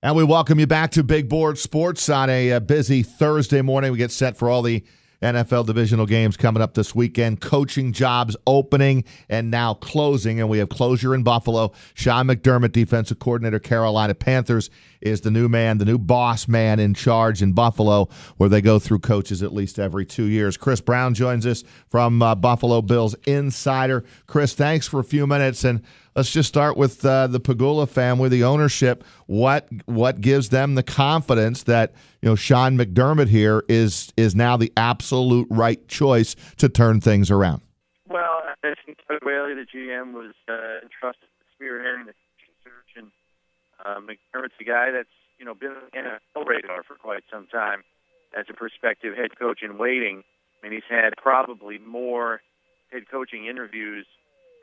And we welcome you back to Big Board Sports on a busy Thursday morning. We get set for all the NFL divisional games coming up this weekend. Coaching jobs opening and now closing, and we have closure in Buffalo. Sean McDermott, defensive coordinator, Carolina Panthers, is the new man, the new boss man in charge in Buffalo, where they go through coaches at least every 2 years. Chris Brown joins us from Buffalo Bills Insider. Chris, thanks for a few minutes, and let's just start with the Pegula family, the ownership. What gives them the confidence that Sean McDermott here is now the absolute right choice to turn things around? Well, I think Doug Whaley, the GM, was entrusted with spearheading the search, and McDermott's a guy that's been on the NFL radar for quite some time as a prospective head coach in waiting. I mean, he's had probably more head coaching interviews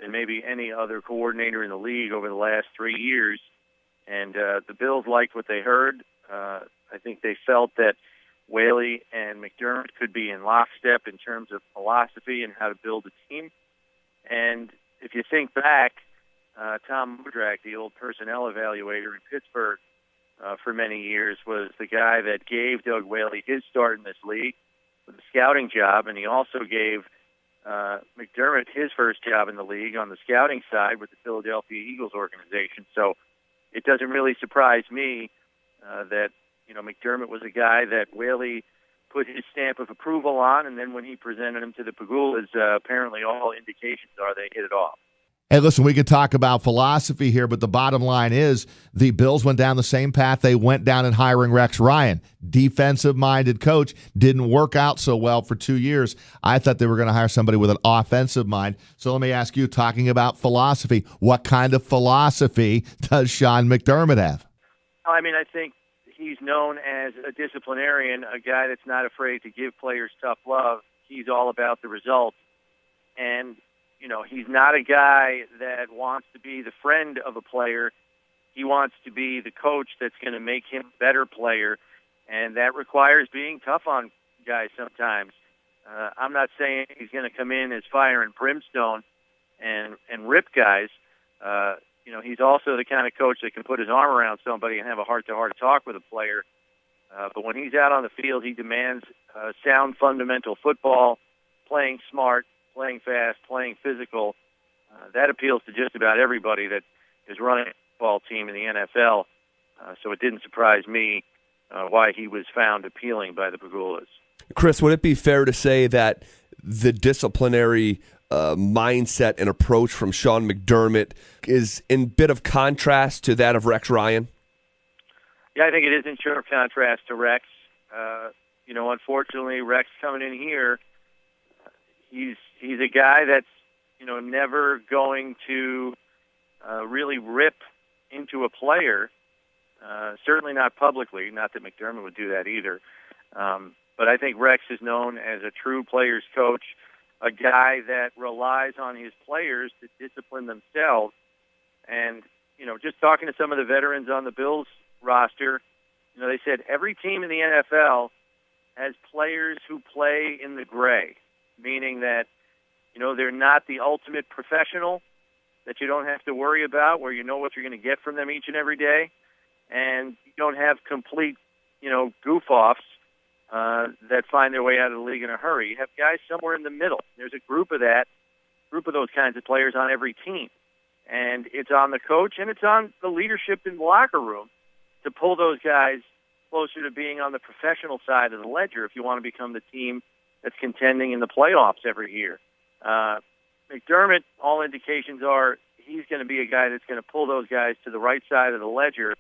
than maybe any other coordinator in the league over the last 3 years. And the Bills liked what they heard. I think they felt that Whaley and McDermott could be in lockstep in terms of philosophy and how to build a team. And if you think back, Tom Modrak, the old personnel evaluator in Pittsburgh for many years, was the guy that gave Doug Whaley his start in this league with a scouting job, and he also gave McDermott his first job in the league on the scouting side with the Philadelphia Eagles organization. So it doesn't really surprise me that McDermott was a guy that Whaley put his stamp of approval on, and then when he presented him to the Pegulas, apparently all indications are they hit it off. Hey, listen, we could talk about philosophy here, but the bottom line is the Bills went down the same path they went down in hiring Rex Ryan. Defensive-minded coach, didn't work out so well for 2 years. I thought they were going to hire somebody with an offensive mind. So let me ask you, talking about philosophy, what kind of philosophy does Sean McDermott have? I mean, I think he's known as a disciplinarian, a guy that's not afraid to give players tough love. He's all about the results. And he's not a guy that wants to be the friend of a player. He wants to be the coach that's going to make him a better player, and that requires being tough on guys sometimes. I'm not saying he's going to come in as fire and brimstone and rip guys. He's also the kind of coach that can put his arm around somebody and have a heart-to-heart talk with a player. But when he's out on the field, he demands sound fundamental football, playing smart, playing fast, playing physical. That appeals to just about everybody that is running a football team in the NFL. So it didn't surprise me why he was found appealing by the Pegulas. Chris, would it be fair to say that the disciplinary mindset and approach from Sean McDermott is in bit of contrast to that of Rex Ryan? Yeah, I think it is in sharp contrast to Rex. Unfortunately, Rex coming in here, he's a guy that's never going to really rip into a player. Certainly not publicly. Not that McDermott would do that either. But I think Rex is known as a true players coach, a guy that relies on his players to discipline themselves. And just talking to some of the veterans on the Bills roster, they said every team in the NFL has players who play in the gray, meaning that they're not the ultimate professional that you don't have to worry about, where you know what you're going to get from them each and every day, and you don't have complete, goof-offs that find their way out of the league in a hurry. You have guys somewhere in the middle. There's a group of those kinds of players on every team, and it's on the coach and it's on the leadership in the locker room to pull those guys closer to being on the professional side of the ledger if you want to become the team that's contending in the playoffs every year. McDermott, all indications are he's going to be a guy that's going to pull those guys to the right side of the ledger.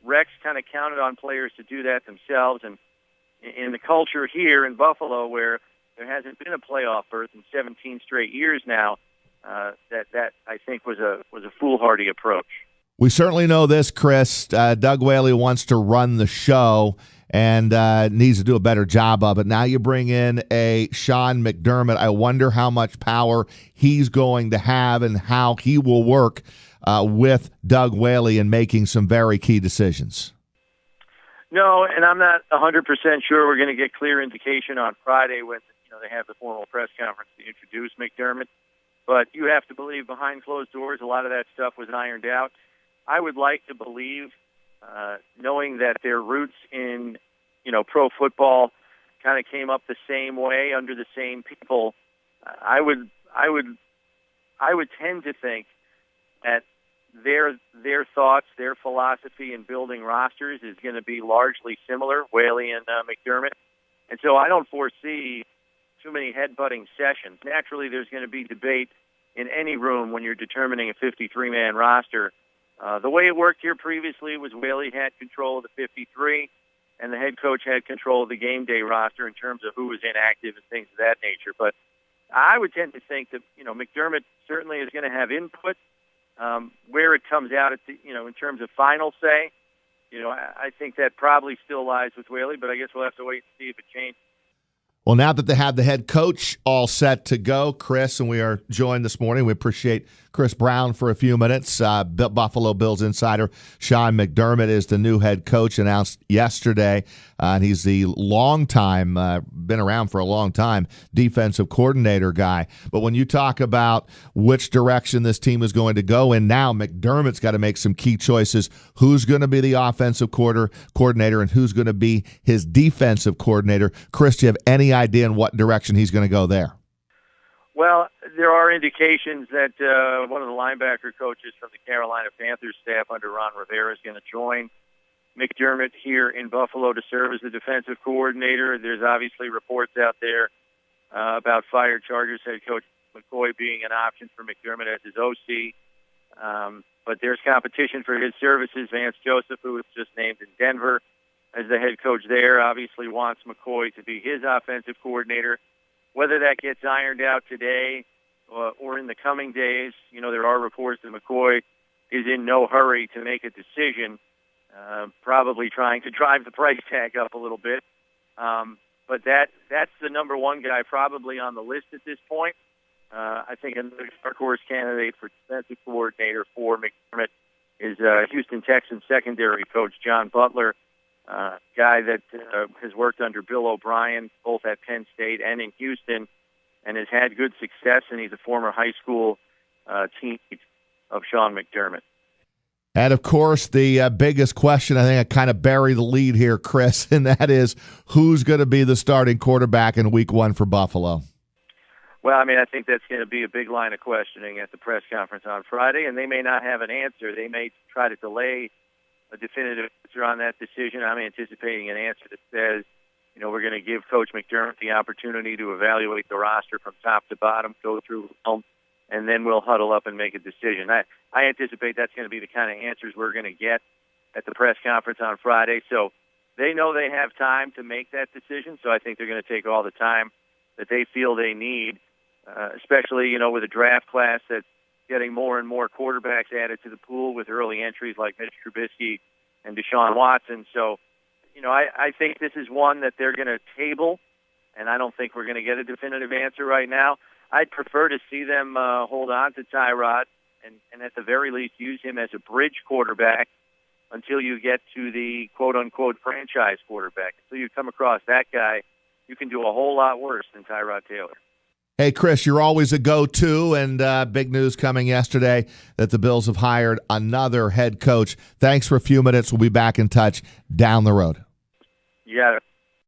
Rex kind of counted on players to do that themselves, and in the culture here in Buffalo, where there hasn't been a playoff berth in 17 straight years now, that I think was a foolhardy approach. We certainly know this, Chris. Doug Whaley wants to run the show and needs to do a better job of it. Now you bring in a Sean McDermott. I wonder how much power he's going to have and how he will work with Doug Whaley in making some very key decisions. No, and I'm not 100% sure we're going to get clear indication on Friday when they have the formal press conference to introduce McDermott. But you have to believe behind closed doors a lot of that stuff was ironed out. I would like to believe knowing that their roots in, pro football kind of came up the same way under the same people, I would tend to think that their thoughts, their philosophy in building rosters is going to be largely similar, Whaley and McDermott. And so I don't foresee too many head-butting sessions. Naturally, there's going to be debate in any room when you're determining a 53-man roster. The way it worked here previously was Whaley had control of the 53, and the head coach had control of the game day roster in terms of who was inactive and things of that nature. But I would tend to think that, McDermott certainly is going to have input. Where it comes out, in terms of final say, I think that probably still lies with Whaley, but I guess we'll have to wait and see if it changes. Well, now that they have the head coach all set to go, Chris, and we are joined this morning, we appreciate Chris Brown for a few minutes. Buffalo Bills insider Sean McDermott is the new head coach, announced yesterday. And he's the long-time, been around for a long time, defensive coordinator guy. But when you talk about which direction this team is going to go in now, McDermott's got to make some key choices. Who's going to be the offensive coordinator and who's going to be his defensive coordinator? Chris, do you have any idea in what direction he's going to go there? Well, there are indications that one of the linebacker coaches from the Carolina Panthers staff under Ron Rivera is going to join McDermott here in Buffalo to serve as the defensive coordinator. There's obviously reports out there about fired Chargers head coach McCoy being an option for McDermott as his OC. But there's competition for his services. Vance Joseph, who was just named in Denver as the head coach there, obviously wants McCoy to be his offensive coordinator. Whether that gets ironed out today or in the coming days, there are reports that McCoy is in no hurry to make a decision, probably trying to drive the price tag up a little bit. But that's the number one guy probably on the list at this point. I think another dark horse candidate for defensive coordinator for McDermott is Houston Texans secondary coach John Butler, guy that has worked under Bill O'Brien, both at Penn State and in Houston, and has had good success, and he's a former high school teammate of Sean McDermott. And, of course, the biggest question, I think I kind of bury the lead here, Chris, and that is who's going to be the starting quarterback in Week 1 for Buffalo? Well, I think that's going to be a big line of questioning at the press conference on Friday, and they may not have an answer. They may try to delay a definitive answer on that decision. I'm anticipating an answer that says, we're going to give Coach McDermott the opportunity to evaluate the roster from top to bottom, go through film, and then we'll huddle up and make a decision. I anticipate that's going to be the kind of answers we're going to get at the press conference on Friday. So they know they have time to make that decision, so I think they're going to take all the time that they feel they need, especially, with a draft class that's getting more and more quarterbacks added to the pool with early entries like Mitch Trubisky and Deshaun Watson. So, I think this is one that they're going to table, and I don't think we're going to get a definitive answer right now. I'd prefer to see them hold on to Tyrod and at the very least use him as a bridge quarterback until you get to the quote-unquote franchise quarterback. Until you come across that guy, you can do a whole lot worse than Tyrod Taylor. Hey, Chris, you're always a go-to, and big news coming yesterday that the Bills have hired another head coach. Thanks for a few minutes. We'll be back in touch down the road. You got it.